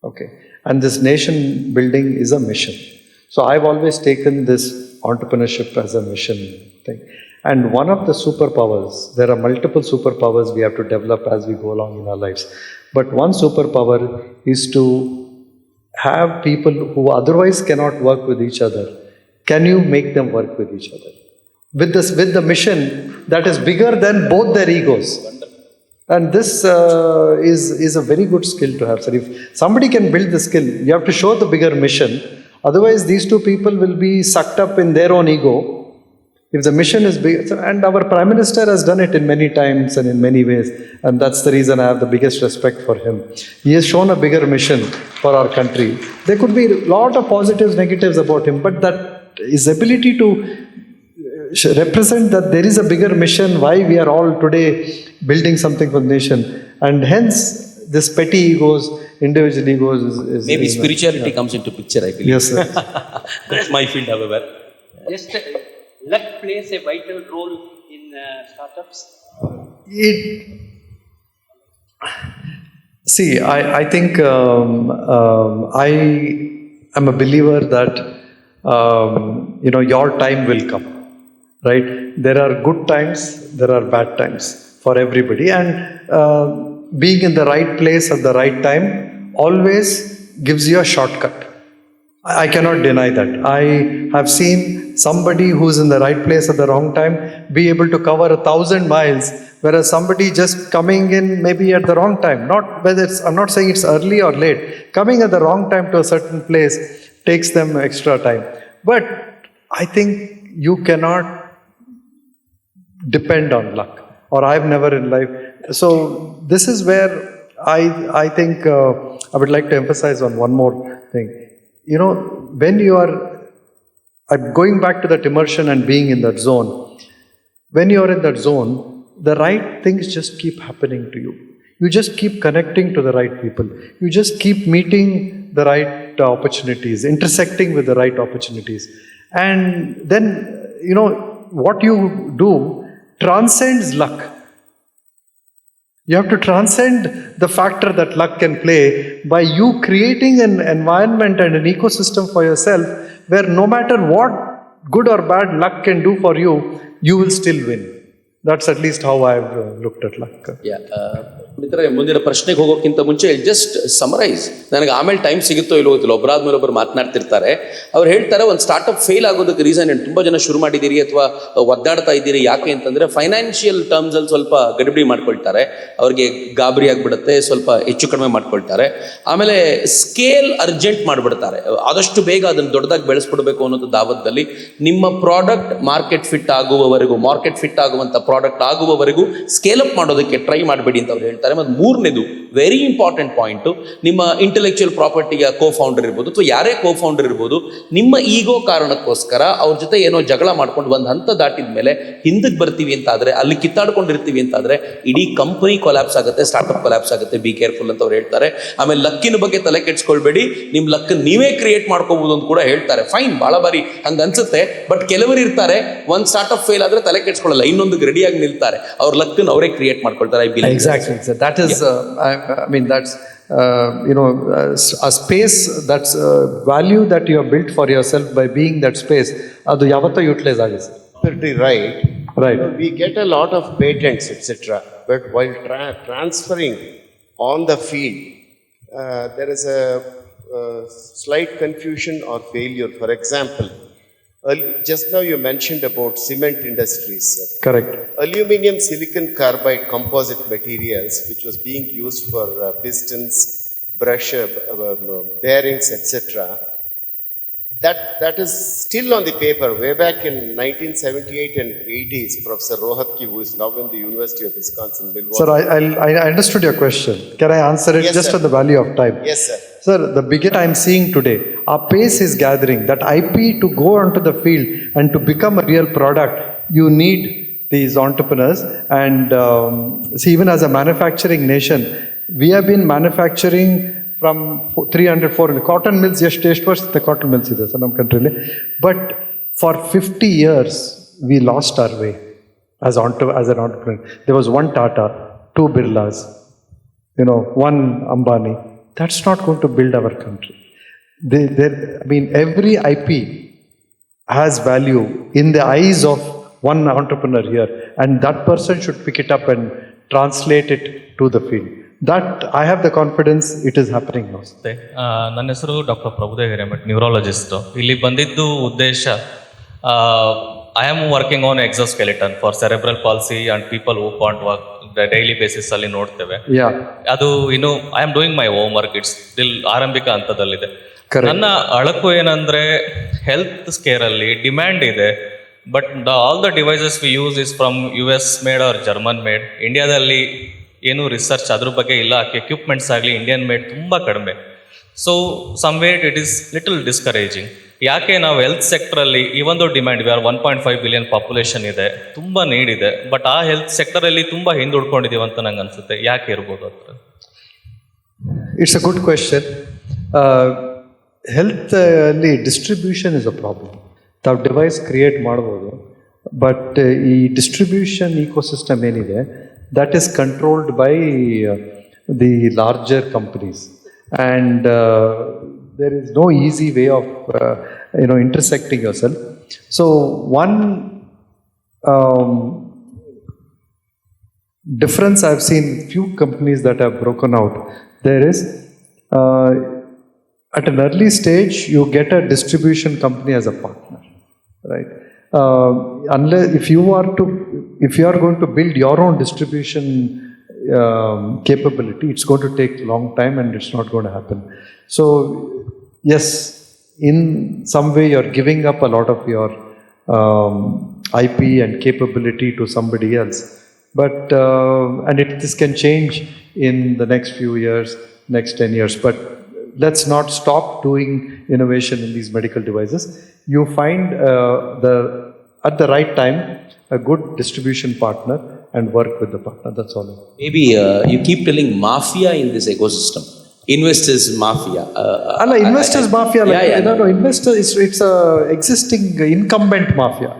Okay. And this nation building is a mission. So I've always taken this entrepreneurship as a mission thing. And one of the superpowers, there are multiple superpowers we have to develop as we go along in our lives. But one superpower is to have people who otherwise cannot work with each other. Can you make them work with each other? With the mission that is bigger than both their egos. And this is a very good skill to have. So if somebody can build the skill, you have to show the bigger mission. Otherwise, these two people will be sucked up in their own ego. If the mission is big, and our Prime Minister has done it in many times and in many ways, and that's the reason I have the biggest respect for him. He has shown a bigger mission for our country. There could be a lot of positives, negatives about him, but that his ability to represent that there is a bigger mission, why we are all today building something for the nation, and hence this petty egos, individual egos is maybe spirituality comes into picture, I believe. Yes, sir. That's my field, however. Just luck plays a vital role in startups. I think I am a believer that your time will come. Right? There are good times, there are bad times for everybody, and being in the right place at the right time always gives you a shortcut. I cannot deny that. I have seen somebody who's in the right place at the wrong time be able to cover 1,000 miles, whereas somebody just coming in maybe at the wrong time, not whether it's, I'm not saying it's early or late, coming at the wrong time to a certain place takes them extra time. But I think you cannot depend on luck, or I've never in life. So this is where I think I would like to emphasize on one more thing. You know, when you are, I'm going back to that immersion and being in that zone. When you are in that zone, the right things just keep happening to you. You just keep connecting to the right people. You just keep meeting the right opportunities, intersecting with the right opportunities. And then, you know, what you do transcends luck. You have to transcend the factor that luck can play by you creating an environment and an ecosystem for yourself where no matter what good or bad luck can do for you, you will still win. That's at least how I've looked at luck. ಮಿತ್ರರೇ, ಮುಂದಿನ ಪ್ರಶ್ನೆಗೆ ಹೋಗೋಕ್ಕಿಂತ ಮುಂಚೆ just summarise, ನನಗೆ ಆಮೇಲೆ time ಸಿಗುತ್ತೋ ಇಲ್ಲೋ ಗೊತ್ತಿಲ್ಲ, ಒಬ್ಬರಾದ್ಮೇಲೆ ಒಬ್ಬರು ಮಾತನಾಡ್ತಿರ್ತಾರೆ. ಅವ್ರು ಹೇಳ್ತಾರೆ ಒಂದು ಸ್ಟಾರ್ಟ್ಅಪ್ ಫೇಲ್ ಆಗೋದಕ್ಕೆ ರೀಸನ್ ಏನು, ತುಂಬ ಜನ ಶುರು ಮಾಡಿದ್ದೀರಿ ಅಥವಾ ಒದ್ದಾಡ್ತಾ ಇದ್ದೀರಿ, ಯಾಕೆ ಅಂತಂದರೆ ಫೈನಾನ್ಷಿಯಲ್ ಟರ್ಮ್ಸಲ್ಲಿ ಸ್ವಲ್ಪ ಗಡಿಬಿಡಿ ಮಾಡ್ಕೊಳ್ತಾರೆ, ಅವ್ರಿಗೆ ಗಾಬರಿ ಆಗಿಬಿಡುತ್ತೆ, ಸ್ವಲ್ಪ ಹೆಚ್ಚು ಕಡಿಮೆ ಮಾಡ್ಕೊಳ್ತಾರೆ. ಆಮೇಲೆ ಸ್ಕೇಲ್ ಅರ್ಜೆಂಟ್ ಮಾಡಿಬಿಡ್ತಾರೆ, ಆದಷ್ಟು ಬೇಗ ಅದನ್ನು ದೊಡ್ಡದಾಗಿ ಬೆಳೆಸ್ಬಿಡ್ಬೇಕು ಅನ್ನೋದು ದಾವತ್ತಲ್ಲಿ. ನಿಮ್ಮ ಪ್ರಾಡಕ್ಟ್ ಮಾರ್ಕೆಟ್ ಫಿಟ್ ಆಗುವವರೆಗೂ, ಮಾರ್ಕೆಟ್ ಫಿಟ್ ಆಗುವಂಥ ಪ್ರಾಡಕ್ಟ್ ಆಗುವವರೆಗೂ ಸ್ಕೇಲ್ ಅಪ್ ಮಾಡೋದಕ್ಕೆ ಟ್ರೈ ಮಾಡಬೇಡಿ ಅಂತ ಅವ್ರು ಹೇಳ್ತಾರೆ. ಮತ್ತು ಮೂರನೇದು ವೆರಿ ಇಂಪಾರ್ಟೆಂಟ್ ಪಾಯಿಂಟು, ನಿಮ್ಮ ಇಂಟೆಲೆಕ್ಚುಯಲ್ ಪ್ರಾಪರ್ಟಿಯ ಕೋ-ಫೌಂಡರ್ ಇರ್ಬೋದು ಅಥವಾ ಯಾರೇ ಕೋ-ಫೌಂಡರ್ ಇರ್ಬೋದು, ನಿಮ್ಮ ಈಗೋ ಕಾರಣಕ್ಕೋಸ್ಕರ ಅವ್ರ ಜೊತೆ ಏನೋ ಜಗಳ ಮಾಡ್ಕೊಂಡು ಒಂದು ಹಂತ ದಾಟಿದ ಮೇಲೆ ಹಿಂದಕ್ಕೆ ಬರ್ತೀವಿ ಅಂತಾದರೆ, ಅಲ್ಲಿ ಕಿತ್ತಾಡ್ಕೊಂಡಿರ್ತೀವಿ ಅಂತಾದರೆ ಇಡೀ ಕಂಪನಿ ಕೊಲ್ಯಾಪ್ಸ್ ಆಗುತ್ತೆ, ಸ್ಟಾರ್ಟ್ಅಪ್ ಕೊಲ್ಯಾಪ್ಸ್ ಆಗುತ್ತೆ. ಬಿ ಕೇರ್ಫುಲ್ ಅಂತ ಅವ್ರು ಹೇಳ್ತಾರೆ. ಆಮೇಲೆ ಲಕ್ಕಿನ ಬಗ್ಗೆ ತಲೆ ಕೆಡ್ಸ್ಕೊಳ್ಬೇಡಿ, ನಿಮ್ಮ ಲಕ್ ನೀವೇ ಕ್ರಿಯೇಟ್ ಮಾಡ್ಕೋಬಹುದು ಅಂತ ಕೂಡ ಹೇಳ್ತಾರೆ. ಫೈನ್, ಭಾಳ ಬಾರಿ ಹಂಗೆ ಅನ್ಸುತ್ತೆ, ಬಟ್ ಕೆಲವರು ಇರ್ತಾರೆ ಒಂದು ಸ್ಟಾರ್ಟ್ಅಪ್ ಫೇಲ್ ಆದರೆ ತಲೆ ಕೆಡ್ಸ್ಕೊಳ್ಳಲ್ಲ, ಇನ್ನೊಂದು ರೆಡಿಯಾಗಿ ನಿಲ್ತಾರೆ, ಅವ್ರ ಲಕ್ಕನ್ನು ಅವರೇ ಕ್ರಿಯೇಟ್ ಮಾಡ್ಕೊಳ್ತಾರೆ. Exactly. That is, I mean, that's, a space, that's value that you have built for yourself by being that space. Adu yavattu utilize agise. Absolutely right. Right. We get a lot of patents, etc. But while transferring on the field, there is a slight confusion or failure. For example, just now you mentioned about cement industries. Correct. Aluminium silicon carbide composite materials, which was being used for pistons, brush, bearings, etc. That is still on the paper. Way back in 1978 and 80s, Professor Rohatgi, who is now in the University of Wisconsin, Milwaukee. Sir, I understood your question. Can I answer it? Yes, just sir. for the value of time? Yes, sir. Sir, the biggest I'm seeing today, our pace is gathering. That IP to go onto the field and to become a real product, you need these entrepreneurs. And see, even as a manufacturing nation, we have been manufacturing from 300, 400 cotton mills. ಎಷ್ಟು ವರ್ಷದ cotton mills ಇದೆ sir ನಮ್ಮ ಕಂಟ್ರಿಲಿ. But for 50 years, we lost our way as an entrepreneur. There was one Tata, two Birlas, one Ambani. That's not going to build our country. Every IP has value in the eyes of one entrepreneur here, and that person should pick it up and translate it to the field. That I have the confidence it is happening now. ನನ್ನ ಹೆಸರು doctor Prabhudev Hiremath, ನ್ಯೂರಾಲಜಿಸ್ಟು. ಇಲ್ಲಿ ಬಂದಿದ್ದು ಉದ್ದೇಶ, I am working on exoskeleton for cerebral palsy and people who can't walk daily basis ಅಲ್ಲಿ ನೋಡ್ತೇವೆ. ಅದು ಇನ್ನು I am doing my homework, it's still ಆರಂಭಿಕ ಹಂತದಲ್ಲಿದೆ. ನನ್ನ ಅಳಕು ಏನಂದ್ರೆ ಹೆಲ್ತ್ ಸ್ಕೇರ್ ಅಲ್ಲಿ ಡಿಮ್ಯಾಂಡ್ ಇದೆ, but all the devices we use is from US made or German made. ಇಂಡಿಯಾದಲ್ಲಿ ಏನು ರಿಸರ್ಚ್ ಅದ್ರ ಬಗ್ಗೆ ಇಲ್ಲ, ಎಕ್ವಿಪ್ಮೆಂಟ್ಸ್ ಆಗಲಿ ಇಂಡಿಯನ್ ಮೇಡ್ ತುಂಬ ಕಡಿಮೆ. So somewhere it is little discouraging. ಯಾಕೆ ನಾವು ಹೆಲ್ತ್ ಸೆಕ್ಟರಲ್ಲಿ ಈ ಒಂದು demand, we are 1.5 billion population ಇದೆ, ತುಂಬ ನೀಡ್ ಇದೆ, ಬಟ್ ಆ ಹೆಲ್ತ್ ಸೆಕ್ಟರಲ್ಲಿ ತುಂಬ ಹಿಂದುಡ್ಕೊಂಡಿದ್ದೀವಿ ಅಂತ ನಂಗೆ ಅನ್ಸುತ್ತೆ. ಯಾಕೆ ಇರ್ಬೋದು ಹತ್ರ? It's a good question. Health ಅಲ್ಲಿ ಡಿಸ್ಟ್ರಿಬ್ಯೂಷನ್ ಇಸ್ ಅ ಪ್ರಾಬ್ಲಮ್. ತಾವು ಡಿವೈಸ್ ಕ್ರಿಯೇಟ್ ಮಾಡ್ಬೋದು, ಬಟ್ ಈ ಡಿಸ್ಟ್ರಿಬ್ಯೂಷನ್ ಇಕೋಸಿಸ್ಟಮ್ ಏನಿದೆ, that is controlled by the larger companies, and there is no easy way of intersecting yourself. So one difference I've seen few companies that have broken out, there is at an early stage you get a distribution company as a partner, right? Unless if you are going to build your own distribution capability, it's going to take a long time and it's not going to happen. So yes, in some way you're giving up a lot of your IP and capability to somebody else, but and this can change in the next few years, next 10 years, but let's not stop doing innovation in these medical devices. You find at the right time a good distribution partner and work with the partner. That's all. Maybe you keep telling mafia in this ecosystem. Investors mafia. Investors mafia. Yeah. No. Investor it's a existing incumbent mafia.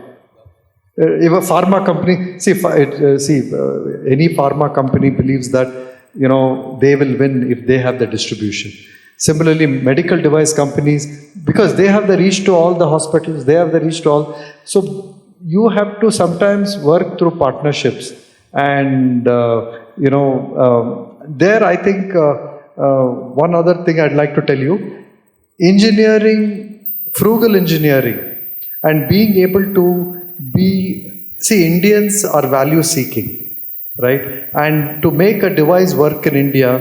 If a pharma company, any pharma company believes that they will win if they have the distribution. Similarly, medical device companies, because they have the reach to all the hospitals, they have the reach to all. So you have to sometimes work through partnerships, and there I think one other thing I'd like to tell you: engineering, frugal engineering, and being able to Indians are value seeking, right? And to make a device work in India,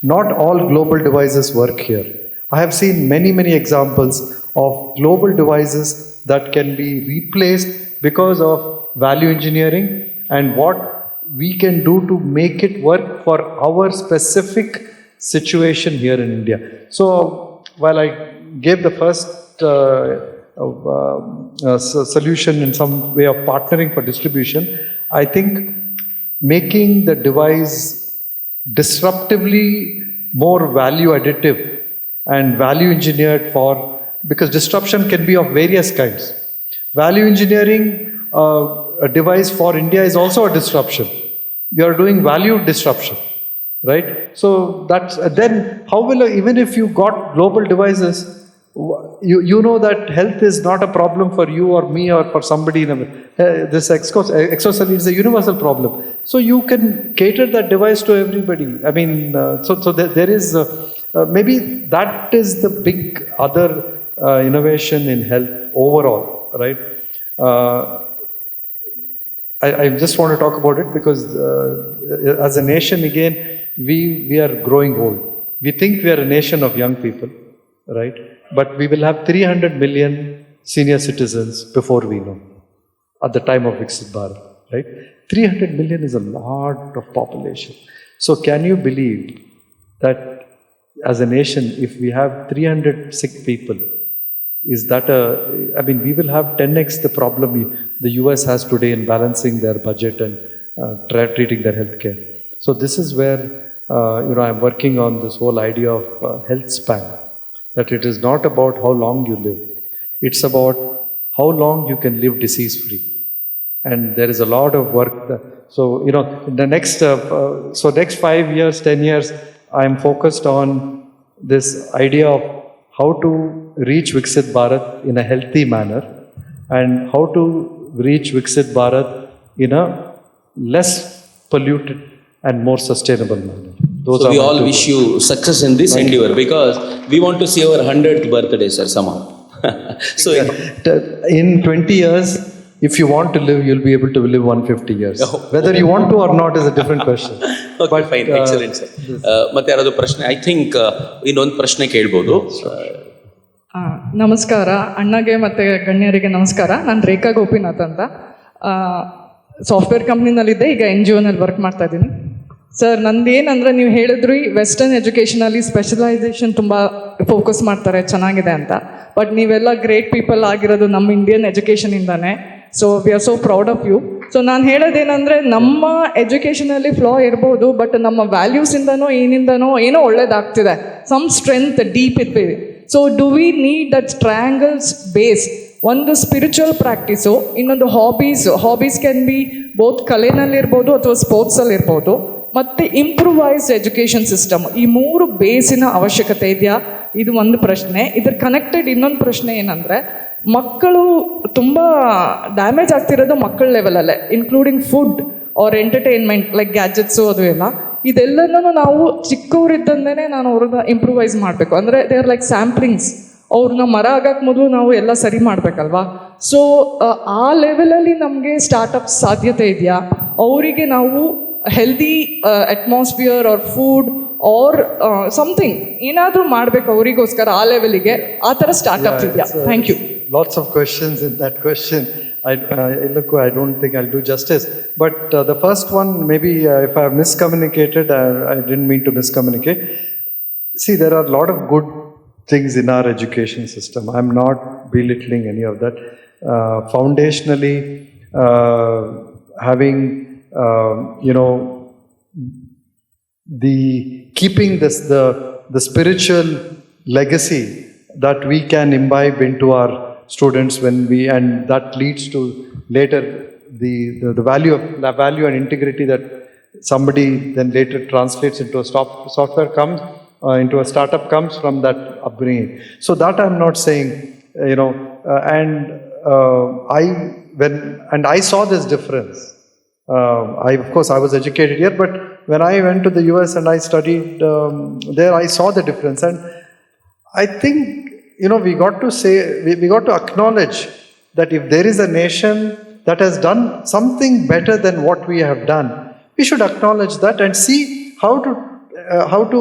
not all global devices work here. I have seen many examples of global devices that can be replaced because of value engineering and what we can do to make it work for our specific situation here in India. So while I gave the first solution in some way of partnering for distribution, I think making the device disruptively more value additive and value engineered because disruption can be of various kinds. Value engineering a device for India is also a disruption. You are doing value disruption, right? So that's then how will even if you got global devices, you know that health is not a problem for you or me or for somebody. This exoskeleton is a universal problem. So you can cater that device to everybody. I mean, so there is maybe that is the big other innovation in health overall, right? I just want to talk about it because as a nation, again, we are growing old. We think we are a nation of young people, right? But we will have 300 million senior citizens before we know, at the time of Viksit Bharat, right? 300 million is a lot of population. So can you believe that as a nation, if we have 300 sick people, is that we will have 10x the problem the US has today in balancing their budget and treating their healthcare. So this is where, I'm working on this whole idea of health span. That it is not about how long you live. It's about how long you can live disease-free. And there is a lot of work. The next 5 years, 10 years, I am focused on this idea of how to reach Viksit Bharat in a healthy manner and how to reach Viksit Bharat in a less polluted and more sustainable manner. So we all wish you success in this endeavor because we want to see our 100th birthday, sir, somehow. So in 20 years, if you want to live, you'll be able to live 150 years. Whether you want to or not is a different question. Okay, but fine, excellent, sir. ಮತ್ತೆ ಯಾರಾದರೂ ಪ್ರಶ್ನೆ? I think ಇನ್ನೊಂದು ಪ್ರಶ್ನೆ ಕೇಳ್ಬೋದು. ನಮಸ್ಕಾರ ಅಣ್ಣಗೆ ಮತ್ತು ಗಣ್ಯರಿಗೆ ನಮಸ್ಕಾರ. ನಾನು ರೇಖಾ ಗೋಪಿನಾಥ್ ಅಂತ. ಸಾಫ್ಟ್ವೇರ್ ಕಂಪ್ನಿನಲ್ಲಿದ್ದೆ, ಈಗ NGOನಲ್ಲಿ ವರ್ಕ್ ಮಾಡ್ತಾ ಇದ್ದೀನಿ. ಸರ್, ನಂದೇನಂದರೆ ನೀವು ಹೇಳಿದ್ರಿ ವೆಸ್ಟರ್ನ್ ಎಜುಕೇಷನಲ್ಲಿ ಸ್ಪೆಷಲೈಸೇಷನ್ ತುಂಬ ಫೋಕಸ್ ಮಾಡ್ತಾರೆ, ಚೆನ್ನಾಗಿದೆ ಅಂತ. ಬಟ್ ನೀವೆಲ್ಲ ಗ್ರೇಟ್ ಪೀಪಲ್ ಆಗಿರೋದು ನಮ್ಮ ಇಂಡಿಯನ್ ಎಜುಕೇಷನಿಂದಾನೆ. So we are so proud of you. So ನಾನು ಹೇಳೋದೇನೆಂದರೆ, ನಮ್ಮ ಎಜುಕೇಷನಲ್ಲಿ ಫ್ಲಾ ಇರ್ಬೋದು, ಬಟ್ ನಮ್ಮ ವ್ಯಾಲ್ಯೂಸಿಂದನೋ ಏನೋ ಒಳ್ಳೇದಾಗ್ತಿದೆ. ಸಮ್ ಸ್ಟ್ರೆಂತ್ ಡೀಪ್ ಇರ್ತೀವಿ. So do we need that triangles base? ಒಂದು ಸ್ಪಿರಿಚುವಲ್ ಪ್ರಾಕ್ಟೀಸು, ಇನ್ನೊಂದು ಹಾಬೀಸ್ ಕ್ಯಾನ್ ಬಿ ಬೋತ್ ಕಲೆನಲ್ಲಿರ್ಬೋದು ಅಥವಾ ಸ್ಪೋರ್ಟ್ಸಲ್ಲಿರ್ಬೋದು, ಮತ್ತು ಇಂಪ್ರೂವೈಸ್ಡ್ ಎಜುಕೇಷನ್ ಸಿಸ್ಟಮ್. ಈ 3 ಬೇಸಿನ ಅವಶ್ಯಕತೆ ಇದೆಯಾ? ಇದು ಒಂದು ಪ್ರಶ್ನೆ. ಇದ್ರ ಕನೆಕ್ಟೆಡ್ ಇನ್ನೊಂದು ಪ್ರಶ್ನೆ ಏನಂದರೆ, ಮಕ್ಕಳು ತುಂಬ ಡ್ಯಾಮೇಜ್ ಆಗ್ತಿರೋದು ಮಕ್ಕಳ ಲೆವೆಲಲ್ಲೇ, including food or entertainment like gadgets ಅದು ಎಲ್ಲ. ಇದೆಲ್ಲನೂ ನಾವು ಚಿಕ್ಕವರಿದ್ದಂದೇ ನಾನು ಅವ್ರನ್ನ ಇಂಪ್ರೂವೈಸ್ ಮಾಡಬೇಕು. ಅಂದರೆ ದೇ ಆರ್ ಲೈಕ್ ಸ್ಯಾಂಪ್ಲಿಂಗ್ಸ್. ಅವ್ರನ್ನ ಮರ ಆಗಕ್ಕೆ ಮೊದಲು ನಾವು ಎಲ್ಲ ಸರಿ ಮಾಡಬೇಕಲ್ವಾ? ಸೊ ಆ ಲೆವೆಲಲ್ಲಿ ನಮಗೆ ಸ್ಟಾರ್ಟಪ್ಸ್ ಸಾಧ್ಯತೆ ಇದೆಯಾ? ಅವರಿಗೆ ನಾವು healthy atmosphere or food or something ಏನಾದರೂ ಮಾಡಬೇಕು ಅವರಿಗೋಸ್ಕರ, ಆ ಲೆವೆಲಿಗೆ ಆ ಥರ ಸ್ಟಾರ್ಟಪ್ಸ್ ಇದೆಯಾ? Thank you. Lots of questions in that question. I don't think I'll do justice. But the first one, maybe if I have miscommunicated, I didn't mean to miscommunicate. See, there are a lot of good things in our education system. I'm not belittling any of that. Foundationally, having, keeping the spiritual legacy that we can imbibe into our students and that leads to later the value and integrity that somebody then later translates into a software comes into a startup comes from that upbringing. So that I'm not saying, I saw this difference. Of course I was educated here, but when I went to the US and I studied there, I saw the difference. And I think, we got to acknowledge that if there is a nation that has done something better than what we have done, we should acknowledge that and see how to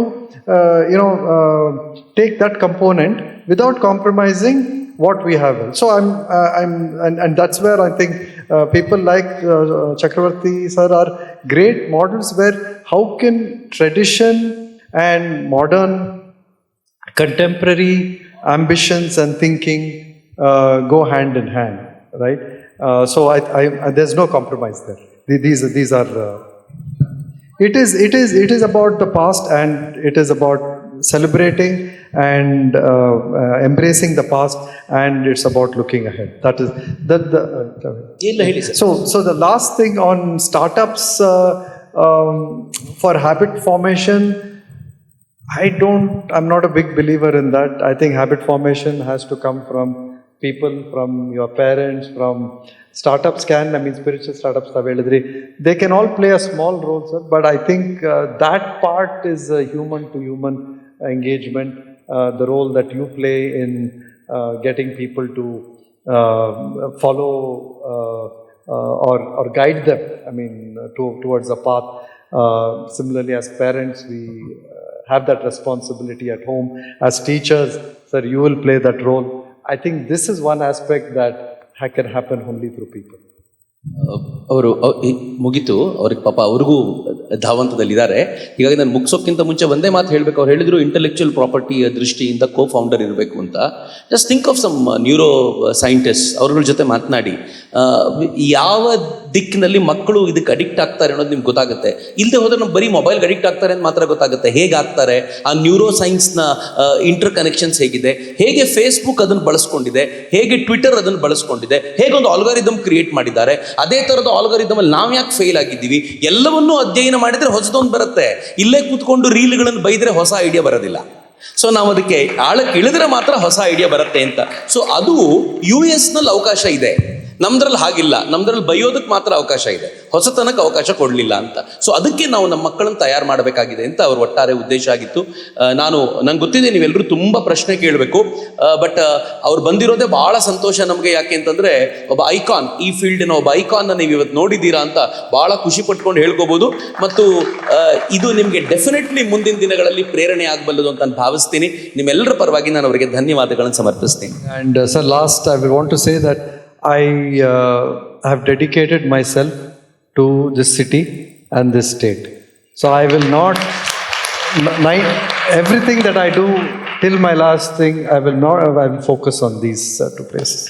take that component without compromising what we have. So and that's where I think people like Chakravarthy sir are great models, where how can tradition and modern contemporary ambitions and thinking go hand in hand, right? So there's no compromise there. These are. It is about the past, and it is about celebrating and embracing the past, and it's about looking ahead. That is So the last thing on startups for habit formation. I'm not a big believer in that. I think habit formation has to come from people, from your parents, from startups spiritual startups, they can all play a small role, sir, but I think that part is a human to human engagement, the role that you play in getting people to follow or guide them, towards a path. Similarly, as parents, we have that responsibility at home. As teachers, sir, you will play that role. I think this is one aspect that can happen only through people. ಅವರು ಮುಗಿತು, ಅವ್ರಿಗೆ ಪಾಪ ಅವ್ರಿಗೂ ಧಾವಂತದಲ್ಲಿದ್ದಾರೆ. ಹೀಗಾಗಿ ನಾನು ಮುಗಿಸೋಕ್ಕಿಂತ ಮುಂಚೆ ಒಂದೇ ಮಾತು ಹೇಳಬೇಕು. ಅವ್ರು ಹೇಳಿದ್ರು ಇಂಟೆಲೆಕ್ಚುಯಲ್ ಪ್ರಾಪರ್ಟಿಯ ದೃಷ್ಟಿಯಿಂದ ಫೌಂಡರ್ ಇರಬೇಕು ಅಂತ. Just think of some neuroscientist, ಅವ್ರಗಳ ಜೊತೆ ಮಾತನಾಡಿ ಯಾವ ದಿಕ್ಕಿನಲ್ಲಿ ಮಕ್ಕಳು ಇದಕ್ಕೆ ಅಡಿಕ್ಟ್ ಆಗ್ತಾರೆ ಅನ್ನೋದು ನಿಮ್ಗೆ ಗೊತ್ತಾಗುತ್ತೆ. ಇಲ್ಲದೆ ಹೋದ್ರೆ ನಾವು ಬರೀ ಮೊಬೈಲ್ಗೆ ಅಡಿಕ್ಟ್ ಆಗ್ತಾರೆ ಅಂತ ಮಾತ್ರ ಗೊತ್ತಾಗುತ್ತೆ. ಹೇಗಾಗ್ತಾರೆ, ಆ ನ್ಯೂರೋ ಸೈನ್ಸ್ನ ಇಂಟರ್ ಕನೆಕ್ಷನ್ಸ್ ಹೇಗಿದೆ, ಹೇಗೆ ಫೇಸ್ಬುಕ್ ಅದನ್ನು ಬಳಸ್ಕೊಂಡಿದೆ, ಹೇಗೆ ಟ್ವಿಟರ್ ಅದನ್ನು ಬಳಸ್ಕೊಂಡಿದೆ, ಹೇಗೆ ಒಂದು ಆಲ್ಗಾರಿದಮ್ ಕ್ರಿಯೇಟ್ ಮಾಡಿದ್ದಾರೆ. ಅದೇ ಥರದ ಆಲ್ಗಾರಿದಮ್ ಅಲ್ಲಿ ನಾವು ಯಾಕೆ ಫೇಲ್ ಆಗಿದ್ದೀವಿ, ಎಲ್ಲವನ್ನೂ ಅಧ್ಯಯನ ಮಾಡಿದರೆ ಹೊಸದೊಂದು ಬರುತ್ತೆ. ಇಲ್ಲೇ ಕೂತ್ಕೊಂಡು ರೀಲ್ಗಳನ್ನು ಬೈದರೆ ಹೊಸ ಐಡಿಯಾ ಬರೋದಿಲ್ಲ. ಸೊ ನಾವು ಅದಕ್ಕೆ ಆಳಕ್ಕೆ ಇಳಿದ್ರೆ ಮಾತ್ರ ಹೊಸ ಐಡಿಯಾ ಬರುತ್ತೆ ಅಂತ. ಸೊ ಅದು US ನಲ್ಲಿ ಅವಕಾಶ ಇದೆ, ನಮ್ದ್ರಲ್ಲಿ ಹಾಗಿಲ್ಲ. ನಮ್ದ್ರಲ್ಲಿ ಬೈಯೋದಕ್ಕೆ ಮಾತ್ರ ಅವಕಾಶ ಇದೆ, ಹೊಸತನಕ್ಕೆ ಅವಕಾಶ ಕೊಡಲಿಲ್ಲ ಅಂತ. ಸೊ ಅದಕ್ಕೆ ನಾವು ನಮ್ಮ ಮಕ್ಕಳನ್ನು ತಯಾರು ಮಾಡಬೇಕಾಗಿದೆ ಅಂತ ಅವ್ರ ಒಟ್ಟಾರೆ ಉದ್ದೇಶ ಆಗಿತ್ತು. ನಂಗೆ ಗೊತ್ತಿದೆ ನೀವೆಲ್ಲರೂ ತುಂಬ ಪ್ರಶ್ನೆ ಕೇಳಬೇಕು, ಬಟ್ ಅವ್ರು ಬಂದಿರೋದೇ ಭಾಳ ಸಂತೋಷ ನಮಗೆ. ಯಾಕೆ ಅಂತಂದರೆ ಒಬ್ಬ ಐಕಾನ್, ಈ ಫೀಲ್ಡಿನ ಒಬ್ಬ ಐಕಾನ್ನ ನೀವು ಇವತ್ತು ನೋಡಿದ್ದೀರಾ ಅಂತ ಭಾಳ ಖುಷಿ ಪಟ್ಕೊಂಡು ಹೇಳ್ಕೋಬೋದು. ಮತ್ತು ಇದು ನಿಮಗೆ ಡೆಫಿನೆಟ್ಲಿ ಮುಂದಿನ ದಿನಗಳಲ್ಲಿ ಪ್ರೇರಣೆ ಆಗಬಲ್ಲದು ಅಂತ ನಾನು ಭಾವಿಸ್ತೀನಿ. ನಿಮ್ಮೆಲ್ಲರ ಪರವಾಗಿ ನಾನು ಅವರಿಗೆ ಧನ್ಯವಾದಗಳನ್ನು ಸಮರ್ಪಿಸ್ತೀನಿ. And sir, last I will want to say that I have dedicated myself to this city and this state. So I will not, everything that I do till my last thing, I will focus on these two places.